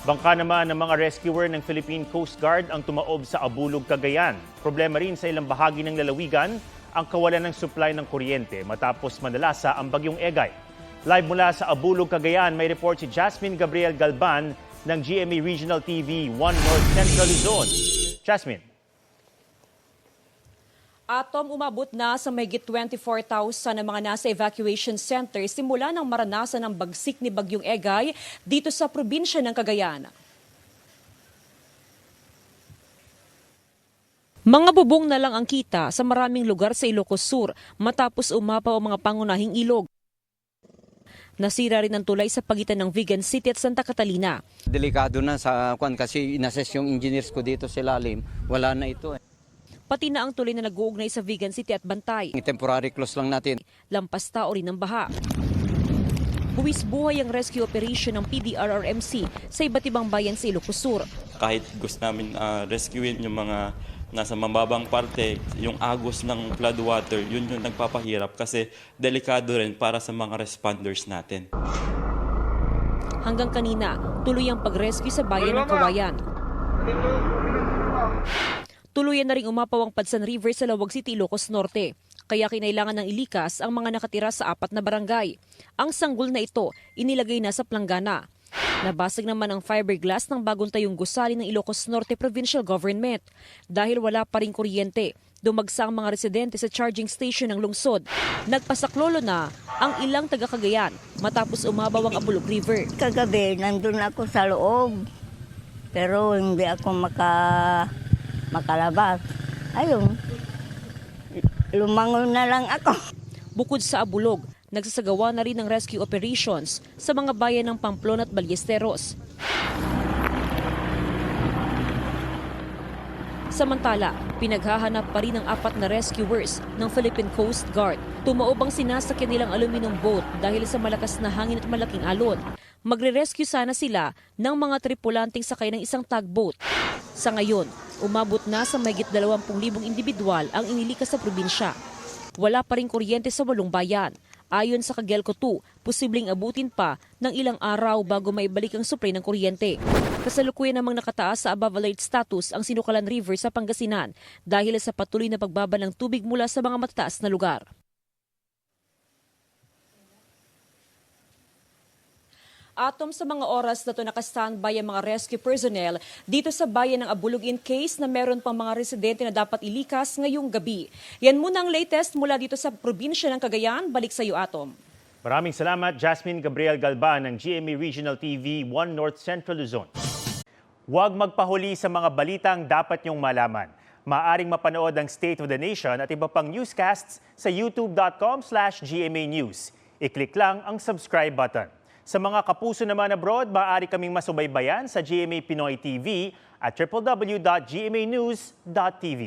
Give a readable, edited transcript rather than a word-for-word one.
Bangka naman ng mga rescuer ng Philippine Coast Guard ang tumaob sa Abulog, Cagayan. Problema rin sa ilang bahagi ng lalawigan ang kawalan ng supply ng kuryente matapos manalasa ang bagyong Egay. Live mula sa Abulog, Cagayan, may report si Jasmine Gabriel Galban ng GMA Regional TV 1 North Central Luzon. Jasmine. Atom, umabot na sa mahigit 24,000 na mga nasa evacuation center simula nang maranasan ang bagsik ni Bagyong Egay dito sa probinsya ng Cagayan. Mga bubong na lang ang kita sa maraming lugar sa Ilocos Sur matapos umapaw ang mga pangunahing ilog. Nasira rin ang tulay sa pagitan ng Vigan City at Santa Catalina. Delikado na sa kwan kasi inassess yung engineers ko dito sa lalim. Wala na ito. Pati na ang tulay na nag-uugnay sa Vigan City at Bantay. Temporary close lang natin. Lampas tao rin ng baha. Buwis buhay ang rescue operation ng PDRRMC sa iba't ibang bayan sa Ilocos Sur. Kahit gusto namin rescuein yung mga nasa mababang parte, yung agos ng floodwater, yun yung nagpapahirap kasi delikado rin para sa mga responders natin. Hanggang kanina, tuloy ang pag-rescue sa bayan ng Kawayan. Tuluyan na rin umapaw ang Padsan River sa Lawag City, Ilocos Norte. Kaya kinailangan ng ilikas ang mga nakatira sa 4 na barangay. Ang sanggol na ito inilagay na sa planggana. Nabasag naman ang fiberglass ng bagong tayong gusali ng Ilocos Norte Provincial Government. Dahil wala pa rin kuryente, dumagsa ang mga residente sa charging station ng lungsod. Nagpasaklolo na ang ilang taga-Cagayan matapos umabaw ang Abulog River. Kagabi, nandun ako sa loob. Pero hindi ako makalabas. Ayun, lumangon na lang ako. Bukod sa Abulog, nagsasagawa na rin ng rescue operations sa mga bayan ng Pamplona at Ballesteros. Samantala, pinaghahanap pa rin ang 4 na rescuers ng Philippine Coast Guard. Tumaob ang sinasakyan nilang aluminum boat dahil sa malakas na hangin at malaking alon. Magre-rescue sana sila ng mga tripulanting sakay ng isang tugboat. Sa ngayon, umabot na sa mahigit 20,000 individual ang inilikas sa probinsya. Wala pa rin kuryente sa 8 bayan. Ayon sa Cogelco 2, posibleng abutin pa ng ilang araw bago maibalik ang supply ng kuryente. Kasalukuyan namang nakataas sa above alert status ang Sinukalan River sa Pangasinan dahil sa patuloy na pagbaba ng tubig mula sa mga matataas na lugar. Atom, sa mga oras na ito nakastandby ang mga rescue personnel dito sa bayan ng Abulog in case na meron pang mga residente na dapat ilikas ngayong gabi. Yan muna ang latest mula dito sa probinsya ng Cagayan. Balik sa iyo, Atom. Maraming salamat, Jasmine Gabriel Galban ng GMA Regional TV 1 North Central Luzon. Huwag magpahuli sa mga balitang dapat niyong malaman. Maaring mapanood ang State of the Nation at iba pang newscasts sa youtube.com/GMA News. I-click lang ang subscribe button. Sa mga kapuso naman abroad, maaari kaming masubaybayan sa GMA Pinoy TV at www.gmanews.tv.